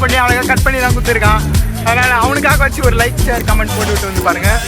பண்ணி அழகாக கட் பண்ணி தான் கொடுத்துருக்கான். அதனால் அவனுக்காக வச்சு ஒரு லைக் ஷேர் கமெண்ட் போட்டுவிட்டு வந்து பாருங்கள்.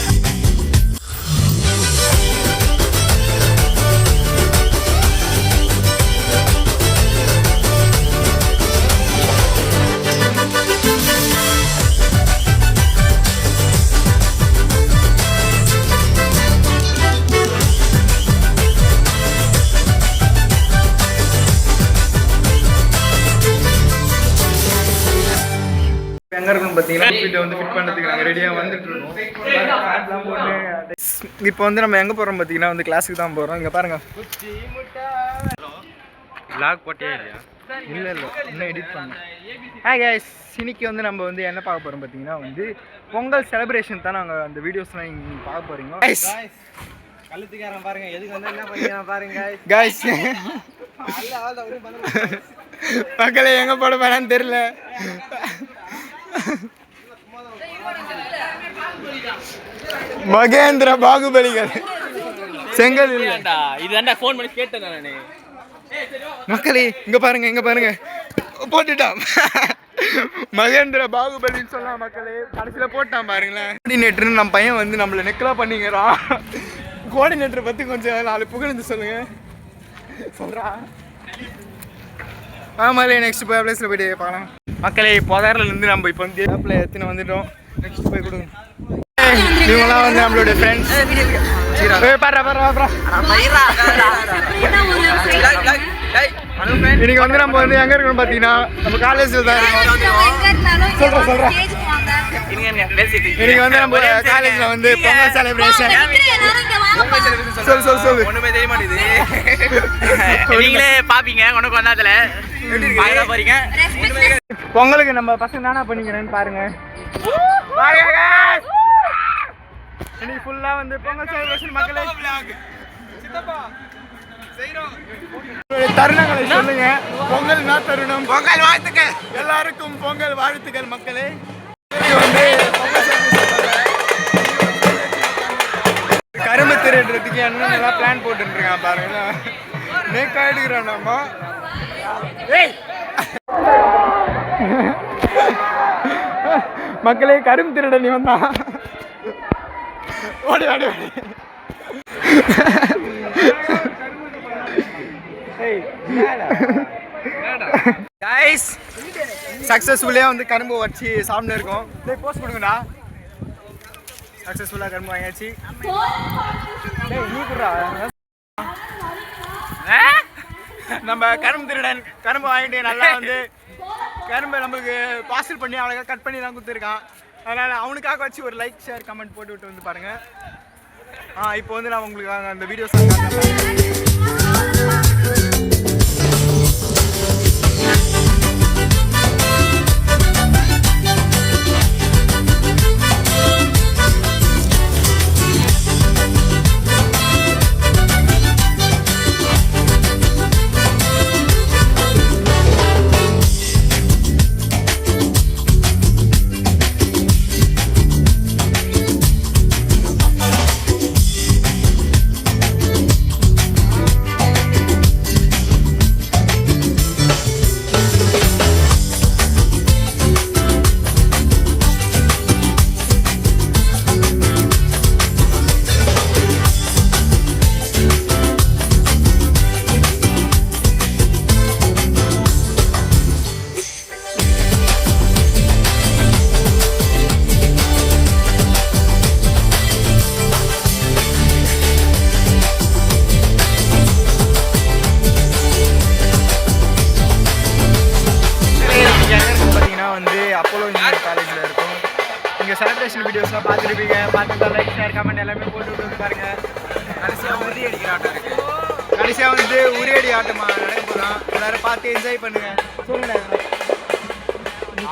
எங்கே இருக்குன்னு பார்த்தீங்கன்னா வீட்டில் வந்து ஃபிட் பண்ணுறதுக்கு நாங்கள் ரெடியாக வந்துட்டு இருக்கோம். இப்போ வந்து நம்ம எங்கே போகிறோம் பார்த்தீங்கன்னா வந்து கிளாஸுக்கு தான் போகிறோம். இங்கே பாருங்கள். வ்ளாக் போட்டே இல்லையா? இல்லை இன்னும் எடிட் பண்ணேன். ஹாய் கைஸ், இன்னைக்கு வந்து நம்ம வந்து என்ன பார்க்க போகிறோம் பார்த்தீங்கன்னா வந்து பொங்கல் செலிப்ரேஷன் தான். நாங்கள் அந்த வீடியோஸ்லாம் இங்கே பார்க்க போகிறீங்க. கழுத்துக்காரன் பாருங்க, எதுக்கு வந்து என்ன பண்ணிக்கிறான் பாருங்க கைஸ். மக்களே எங்கே போட போகிறான்னு தெரியல. மகேந்திர பாகுபலிகள் செங்கல் இல்லடா. இதுதான்டா ஃபோன் பண்ணி கேட்டேன் நானே. மக்களே இங்க பாருங்க போட்டுட்டான். மகேந்திர பாகுபலின்னு சொல்லலாம் மக்களே. கடைசியில் போட்டான் பாருங்களேன். கோஆர்டினேட்டர்னு நம்ம பையன் வந்து நம்மளை நெக்கலாக பண்ணிக்கிறான். கோஆர்டினேட்டரை பற்றி கொஞ்சம் 4 புகழ்ந்து சொல்லுங்க. சொல்றா. ஆமாலே நெக்ஸ்ட் போய் பிளேஸில் போய்ட்டு பார்க்கலாம். மக்களே புதர்லேருந்து நம்ம இப்போ வந்து ஆப்பில் எத்தனை வந்துட்டோம். நெக்ஸ்ட் போய் கொடுங்க. இவங்களாம் வந்து நம்மளுடைய ஃப்ரெண்ட்ஸ். இன்னைக்கு வந்து நம்ம வந்து எங்கே இருக்கணும் பார்த்தீங்கன்னா நம்ம காலேஜில் தான் இருக்கோம். சொல்கிறேன் இன்னைக்கு வந்து நம்ம காலேஜில் வந்து பொங்கல் செலிப்ரேஷன். சொல்லு ஒன்றுமே தெரிய மாட்டேங்குது. நீங்களே பார்ப்பீங்க. உனக்கு வந்தாதுல போறீங்க. பொங்கலுக்கு நம்ம பசங்க நானா பண்ணிக்கிறேன்னு பாருங்க. இன்னைக்கு ஃபுல்லா வந்து பொங்கல் செலிப்ரேஷன். மக்களே தருணங்களை சொல்லுங்க. பொங்கல் தருணம். பொங்கல் வாழ்த்துக்கள் எல்லாருக்கும். பொங்கல் வாழ்த்துக்கள் மக்களே. வந்து கரும்பு திருடுறதுக்கு என்ன பிளான் போட்டு இருக்கான் பாருங்க. நேக்கா எடுக்கிறோம் நம்ம. மக்களே கரும்பு திருட நீ வந்தா ஓடி ஓடி ஓடி. கைஸ் சக்ஸஸ்ஃபுல்லாக வந்து கரும்பு வச்சு சாப்பிட்டு இருக்கோம். போஸ்ட் கொடுங்கண்ணா. சக்ஸஸ்ஃபுல்லாக கரும்பு வாங்கியாச்சு. நீ கொடுறா. நம்ம கரும்பு திருடன் கரும்பு வாங்கிட்டு நல்லா வந்து கரும்பை நம்மளுக்கு பார்சல் பண்ணி அழகாக கட் பண்ணி தான் கொடுத்துருக்கான். அதனால் அவனுக்காக வச்சு ஒரு லைக் ஷேர் கமெண்ட் போட்டுவிட்டு வந்து பாருங்கள். இப்போ வந்து நான் உங்களுக்கு அந்த வீடியோஸ் செலிப்ரேஷன் வீடியோஸ்லாம் பார்த்துருப்பீங்க. பார்த்துட்டு லைக் ஷேர் கமெண்ட் எல்லாமே போட்டு விட்டு பாருங்க. கடைசியாக வந்து உரியடி ஆட்டமாக நடக்க போதான். எல்லாரும் பார்த்து என்ஜாய் பண்ணுங்க. சொல்லுங்க.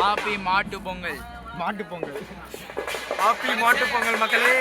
ஹாப்பி மாட்டு பொங்கல். ஹாப்பி மாட்டு பொங்கல் மக்களே.